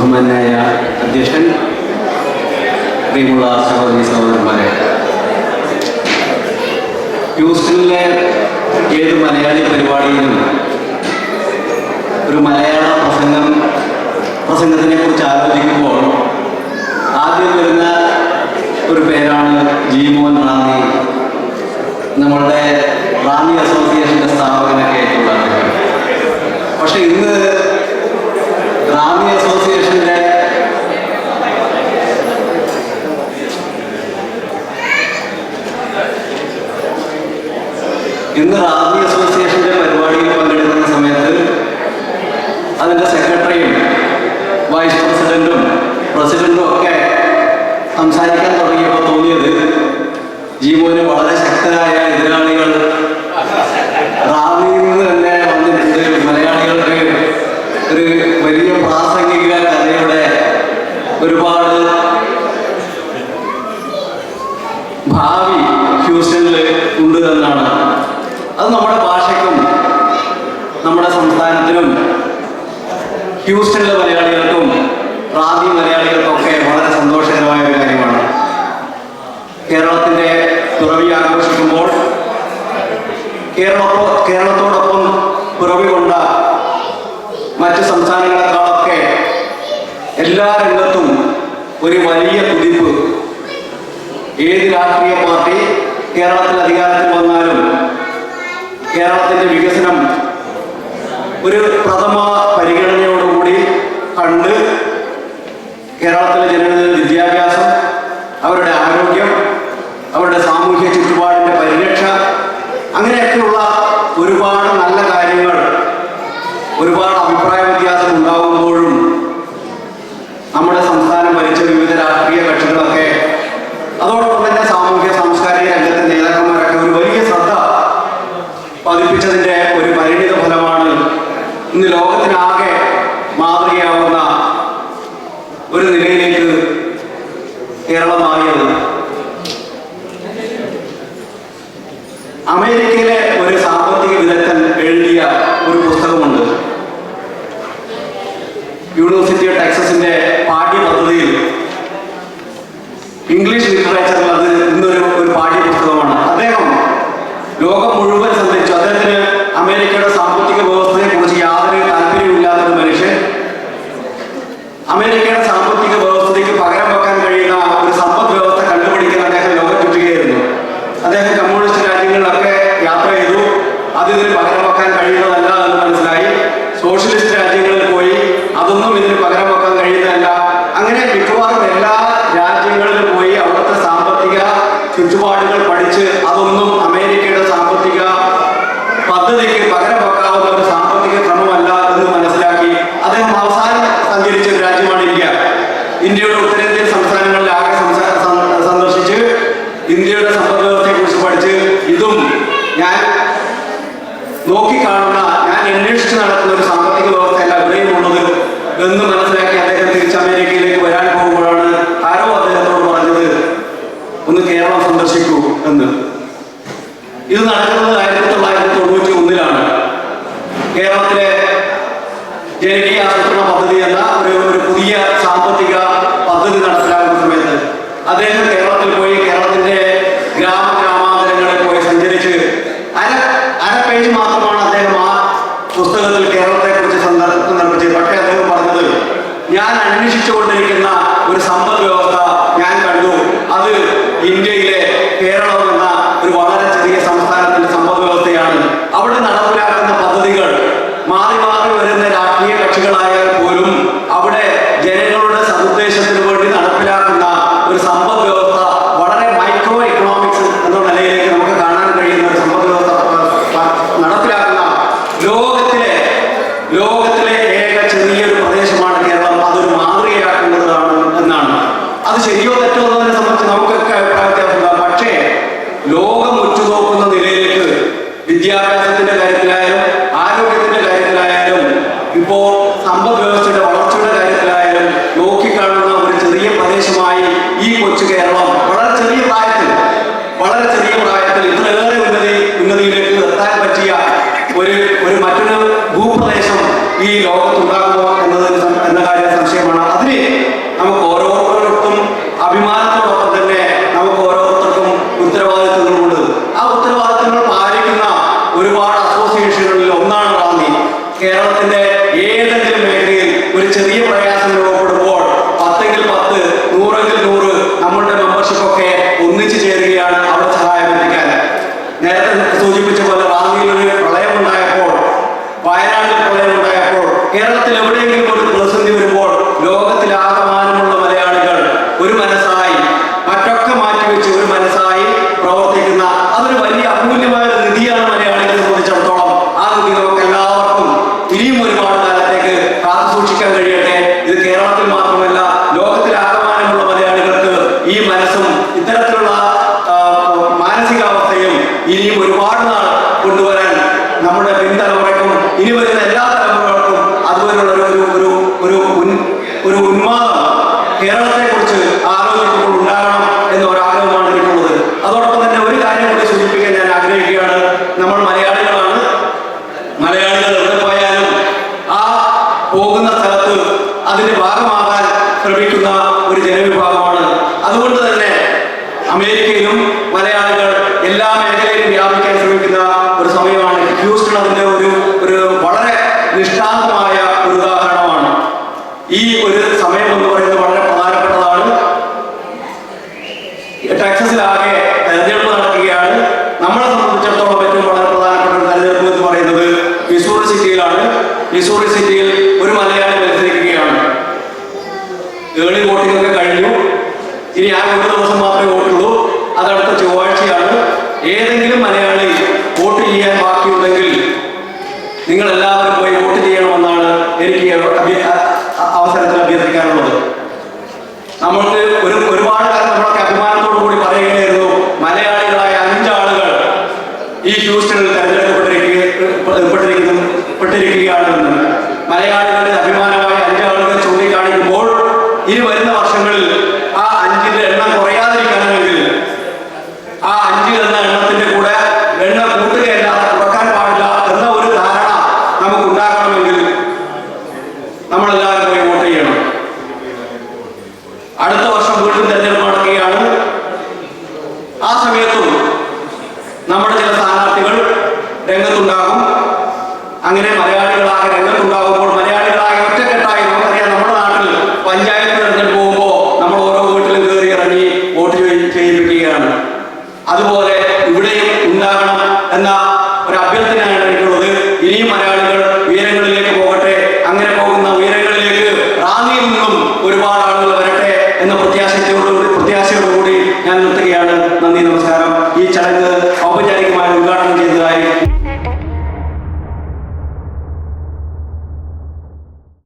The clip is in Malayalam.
ബഹുമാന്യനായ അധ്യക്ഷൻ, പ്രിയമുള്ള സഹോദരി സഹോദരന്മാരെ, ഹ്യൂസ്റ്റണിലെ ഏത് മലയാളി പരിപാടിയിലും ഒരു മലയാള പ്രസംഗത്തിനെ കുറിച്ച് ആലോചിക്കുമ്പോൾ ആദ്യം വരുന്ന ഒരു പേരാണ് ജീമോൻ റാന്നി. നമ്മളുടെ റാന്നി അസോസിയേഷൻ്റെ സ്ഥാപകനൊക്കെ ആയിട്ടുള്ള അദ്ദേഹം. പക്ഷെ ഇന്ന് റാന്നി അസോസിയേഷൻ്റെ പരിപാടിയിൽ പങ്കെടുക്കുന്ന സമയത്ത് അതിൻ്റെ സെക്രട്ടറിയും വൈസ് പ്രസിഡന്റും ഒക്കെ സംസാരിക്കാൻ തുടങ്ങിയപ്പോൾ തോന്നിയത് ജീവന് വളരെ ശക്തരായ എതിരാളികൾ റാന്നിയിൽ നിന്ന് തന്നെ വന്നിട്ടുണ്ട്. മലയാളികൾക്ക് ഒരു വലിയ പ്രാസംഗിക കഥയുടെ ഒരുപാട് ഭാവി ഹ്യൂസ്റ്റണിൽ ഉണ്ട് എന്നാണ്. അത് നമ്മുടെ ഭാഷയ്ക്കും നമ്മുടെ സംസ്ഥാനത്തിനും ഹ്യൂസ്റ്റണിലെ മലയാളികൾക്കും റാന്നി മലയാളികൾക്കൊക്കെ വളരെ സന്തോഷകരമായ ഒരു കാര്യമാണ്. കേരളത്തിൻ്റെ പിറവി ആഘോഷിക്കുമ്പോൾ കേരളത്തോടൊപ്പം പിറവി കൊണ്ട മറ്റ് സംസ്ഥാനങ്ങളെക്കാളൊക്കെ എല്ലാ രംഗത്തും ഒരു വലിയ കുതിപ്പ് ഏത് രാഷ്ട്രീയ പാർട്ടി കേരളത്തിൽ അധികാരത്തിൽ വന്നാലും കേരളത്തിൻ്റെ വികസനം ഒരു പ്രഥമ പരിഗണനയോടുകൂടി കണ്ട് കേരളത്തിലെ ജനങ്ങളുടെ വിദ്യാഭ്യാസം, അവരുടെ ആരോഗ്യം, അവരുടെ സാമൂഹ്യ ചുറ്റുപാടിൻ്റെ പരിരക്ഷ, അങ്ങനെയൊക്കെയുള്ള ഒരുപാട് നല്ല കാര്യങ്ങൾ, ഒരുപാട് അഭിപ്രായ വ്യത്യാസം ഉണ്ടാകുമ്പോഴും നമ്മുടെ സംസ്ഥാനം ഭരിച്ച വിവിധ രാഷ്ട്രീയ കക്ഷികളൊക്കെ അതോടൊപ്പം തന്നെ സാമൂഹ്യ സാംസ്കാരിക രംഗത്തെ നേതാക്കന്മാരൊക്കെ ഒരു വലിയ ശ്രദ്ധ പതിപ്പിച്ചതിൻ്റെ ഒരു പരിണിത ഫലമാണ് ഇന്ന് ലോകത്തിനാകെ മാതൃകയാവുന്ന ഒരു നിലയിലേക്ക് കേരളം മാറിയത്. അമേരിക്കയിലെ ഒരു സാമ്പത്തിക വിദഗ്ധൻ എഴുതിയ ഒരു പുസ്തകമുണ്ട്. യൂണിവേഴ്സിറ്റി ഓഫ് ടെക്സസിന്റെ പാഠ്യപദ്ധതിയിൽ ഇംഗ്ലീഷ് ലിറ്ററേച്ചറിൽ അത് ഇന്നൊരു പാഠ്യപുസ്തകമാണ്. അദ്ദേഹം ലോകം മുഴുവൻ സഞ്ചരിച്ചു. അദ്ദേഹത്തിന് അമേരിക്കയുടെ സാമ്പത്തിക വ്യവസ്ഥയെ കുറിച്ച് യാതൊരു താല്പര്യമില്ലാത്തൊരു മനുഷ്യൻ അമേരിക്കയുടെ സാമ്പത്തിക വ്യവസ്ഥയ്ക്ക് പകരം വെക്കാൻ കഴിയുന്ന ഒരു സമ്പദ് വ്യവസ്ഥ കണ്ടുപിടിക്കാൻ അദ്ദേഹം ലോകം ചുറ്റുകയായിരുന്നു. അദ്ദേഹം കമ്മ്യൂണിസ്റ്റ് രാജ്യങ്ങളിലൊക്കെ യാത്ര ചെയ്തു. അതിന് പകരം വെക്കാൻ കഴിയുന്നതല്ല എന്ന് മനസ്സിലായി. സോഷ്യലിസ്റ്റ് രാജ്യങ്ങളിൽ പോയി, അതൊന്നും ഇതിന് പകരം വെക്കാൻ കഴിയുന്നതല്ല. അങ്ങനെ മിക്കവാറും എല്ലാ രാജ്യങ്ങളിലും പോയി അവിടുത്തെ സാമ്പത്തിക ചുറ്റുപാടുകൾ പഠിച്ച് അതൊന്നും അമേരിക്കയുടെ സാമ്പത്തിക പദ്ധതിക്ക് പകരം വെക്കാവുന്ന ഒരു സാമ്പത്തിക ക്രമമല്ല എന്ന് മനസ്സിലാക്കി അദ്ദേഹം അവസാനം സഞ്ചരിച്ച ഒരു രാജ്യമാണ് ഇന്ത്യ. ഇന്ത്യയുടെ ഉത്തരേന്ത്യൻ സംസ്ഥാനങ്ങളിലാകെ സന്ദർശിച്ച് ഇന്ത്യയുടെ സമ്പദ് വ്യവസ്ഥയെ കുറിച്ച് പഠിച്ച് ഇതും ഞാൻ നോക്കിക്കാണുന്ന, ഞാൻ അന്വേഷിച്ച് നടത്തുന്ന ഒരു സാമ്പത്തിക വ്യവസ്ഥയല്ല ഇവിടെയും ഉള്ളത് എന്ന് മനസ്സിലാക്കി അദ്ദേഹം തിരിച്ച് അമേരിക്കയിലേക്ക് വരാൻ പോകുമ്പോഴാണ് ആരോ അദ്ദേഹത്തോട് പറഞ്ഞത് ഒന്ന് കേരളം സന്ദർശിക്കൂ എന്ന്. ഇത് നടക്കുന്നത് 1991 കേരളത്തിലെ ജനകീയ ആസൂത്രണ പദ്ധതി എന്ന ഒരു പുതിയ സാമ്പത്തിക പദ്ധതി നടപ്പിലാക്കുന്ന സമയത്ത് അദ്ദേഹം കേരളത്തിൽ പോയി കേരളത്തിന്റെ ഗ്രാമാന്തരങ്ങളിൽ പോയി സഞ്ചരിച്ച് അര പേജ് മാത്രമാണ് അദ്ദേഹം ആ പുസ്തകത്തിൽ കേരളത്തെ കുറിച്ച് സന്ദർശിച്ചത്. പക്ഷേ അദ്ദേഹം പറഞ്ഞത്, ഞാൻ അന്വേഷിച്ചുകൊണ്ടിരിക്കുന്ന ഒരു സമ്പദ് വ്യവസ്ഥ ഞാൻ കണ്ടു. അത് ഇന്ത്യയിലെ കേരളം എന്ന ഒരു വളരെ ചെറിയ സംസ്ഥാനത്തിന്റെ സമ്പദ് വ്യവസ്ഥയാണ്. അവിടെ നടപ്പിലാക്കുന്ന പദ്ധതികൾ മാറി മാറി വരുന്ന രാഷ്ട്രീയ കക്ഷികളായാൽ പോലും അവിടെ ജനങ്ങളുടെ സതുദ്ദേശത്തിന് വേണ്ടി നടപ്പിലാക്കുന്ന ഒരു സമ്പദ് വ്യവസ്ഥ വളരെ മൈക്രോ എക്കണോമിക്സ് എന്ന നിലയിലേക്ക് നമുക്ക് കാണാൻ കഴിയുന്ന ഒരു സമ്പദ് വ്യവസ്ഥ നടപ്പിലാക്കുന്ന ലോകത്തിലെ ഏക ചെറിയൊരു പ്രദേശമാണ് കേരളം. അതൊരു മാതൃകയാക്കേണ്ടതാണ് എന്നാണ് ചെറിയ പ്രയാസം രൂപപ്പെടുമ്പോൾ 10-ൽ 10, 100-ൽ 100 നമ്മളുടെ മെമ്പർഷിപ്പ് ഒക്കെ ഒന്നിച്ചു ചേരുകയാണ് അവിടെ സഹായം എത്തിക്കാൻ. നേരത്തെ സൂചിപ്പിച്ച പോലെ റാന്നിയിൽ ഒരു പ്രളയമുണ്ടായപ്പോൾ, വയനാട്ടിൽ പ്രളയമുണ്ടായപ്പോൾ, കേരളത്തിൽ എവിടെയെങ്കിലും ഒരു പ്രതിസന്ധി വരുമ്പോൾ ലോകത്തിലാകമാനമുള്ള മലയാളികൾ ഒരു മനസ്സായി, മറ്റൊക്കെ മാറ്റിവെച്ച് ഒരു മനസ്സായി പ്രവർത്തിക്കുന്ന അതൊരു വലിയ അമൂല്യമായ നിധിയാണ് മലയാളികളെ സംബന്ധിച്ചിടത്തോളം. ആ നിധി നമുക്ക് എല്ലാവർക്കും ഇനിയും ഒരുപാട് കാലത്തേക്ക് കാത്തു സൂക്ഷിക്കാൻ കഴിയട്ടെ. ഇത് കേരളത്തിൽ മാത്രമല്ല, ലോകത്തിലാകമാനമുള്ള മലയാളികൾക്ക് ഈ മനസ്സും ഇത്തരത്തിലുള്ള മാനസികാവസ്ഥയും ഇനിയും ഒരുപാട് നാൾ കൊണ്ടുവരാൻ നമ്മുടെ പിൻതലമുറയ്ക്കും ഇനി വരുന്ന എല്ലാ തലമുറകൾക്കും അതുപോലുള്ള ഒരു ഉന്മാദം കേരളത്തെ കുറിച്ച് ആലോചിക്കുമ്പോൾ ഉണ്ടാകണം എന്ന ഒരാഗ്രഹമാണ് എനിക്കുള്ളത്. അതോടൊപ്പം തന്നെ ഒരു കാര്യം കൂടി സൂചിപ്പിക്കാൻ ഞാൻ ആഗ്രഹിക്കുകയാണ്. നമ്മൾ മലയാളികളാണ്. മലയാളികൾ എവിടെ പോയാലും ആ പോകുന്ന സ്ഥലത്ത് അതിന്റെ ഭാഗമാകാൻ ശ്രമിക്കുന്ന ഒരു ജനവിഭാഗമാണ്. അതുകൊണ്ട് തന്നെ അമേരിക്കയിലും മലയാളികൾ എല്ലാ മേഖലയിലും വ്യാപിക്കാൻ ശ്രമിക്കുന്ന ഒരു സമയമാണ്. ഹ്യൂസ്റ്റൺ അതിന്റെ ഒരു വളരെ നിഷ്ഠാന്തമായ ഒരു ഉദാഹരണമാണ്. ഈ ഒരു സമയം എന്ന് പറയുന്നത് വളരെ പ്രധാനപ്പെട്ടതാണ്. ടെക്സസിലാകെ തെരഞ്ഞെടുപ്പ് നടക്കുകയാണ്. നമ്മളെ സംബന്ധിച്ചിടത്തോളം ഏറ്റവും വളരെ പ്രധാനപ്പെട്ട ഒരു തെരഞ്ഞെടുപ്പ് എന്ന് പറയുന്നത് മിസൂറി സിറ്റിയിലാണ്. മിസൂറി സിറ്റിയിൽ ഒരു മലയാളി മത്സരിക്കുകയാണ്. ഏർലി വോട്ടിംഗ് ഒക്കെ കഴിഞ്ഞു. ഇനി ആ ഒരു ദിവസം മാത്രമേ വോട്ടുള്ളൂ. അതടുത്ത ചൊവ്വാഴ്ചയാണ്. ഏതെങ്കിലും മലയാളി വോട്ട് ചെയ്യാൻ ബാക്കിയുണ്ടെങ്കിൽ നിങ്ങൾ എല്ലാവരും പോയി വോട്ട് ചെയ്യണമെന്നാണ് എനിക്ക് അവസരത്തിൽ അഭ്യർത്ഥിക്കാനുള്ളത്. നമ്മൾക്ക് ഒരുപാട് കാലം നമ്മളൊക്കെ അഭിമാനത്തോടു കൂടി പറയുകയായിരുന്നു, മലയാളികളായ 5 ആളുകൾ ഈ ഹ്യൂസ്റ്റണിൽ തെരഞ്ഞെടുക്കപ്പെട്ടിരിക്കുകയാണെന്ന്. മലയാളികളുടെ അഭിമാനമായ 5 ആളുകൾ ചൂണ്ടിക്കാണിക്കുമ്പോൾ ഇനി വരുന്ന വർഷങ്ങളിൽ ആ 5ന്റെ എണ്ണം കുറയാതിരിക്കണമെങ്കിൽ ആ 5 എന്ന എണ്ണത്തിന്റെ കൂടെ എണ്ണം കൂട്ടുകയല്ലാതെ കുറക്കാൻ പാടില്ല എന്ന ഒരു ധാരണ നമുക്ക് ഉണ്ടാക്കണമെങ്കിൽ നമ്മളെല്ലാവരും പോയി വോട്ട് ചെയ്യണം. അടുത്ത വർഷം വീണ്ടും തെരഞ്ഞെടുപ്പ് നടക്കുകയാണ്. ആ സമയത്തും നമ്മുടെ ചില സ്ഥാനാർത്ഥികൾ രംഗത്തുണ്ടാകും. അങ്ങനെ മലയാളികളാകെ രംഗത്തുണ്ടാകുമ്പോൾ മലയാളികളാകെ ഒറ്റക്കെട്ടായി, നമുക്കറിയാം നമ്മുടെ നാട്ടിൽ പഞ്ചായത്ത് തെരഞ്ഞെടുപ്പ് പോകുമ്പോൾ നമ്മൾ ഓരോ വീട്ടിലും കയറി ഇറങ്ങി വോട്ട് ചെയ്യിപ്പിക്കുകയാണ്. അതുപോലെ ഇവിടെയും ഉണ്ടാകണം എന്ന ഒരു അഭ്യർത്ഥനയാണ് എനിക്കുള്ളത്. ഇനിയും മലയാളികൾ ഉയരങ്ങളിലേക്ക് പോകട്ടെ. അങ്ങനെ പോകുന്ന ഉയരങ്ങളിലേക്ക് റാന്നിയിൽ നിന്നും ഒരുപാട് ആളുകൾ വരട്ടെ എന്ന പ്രത്യാശയോടുകൂടി ഞാൻ നിർത്തുകയാണ്. നന്ദി, നമസ്കാരം.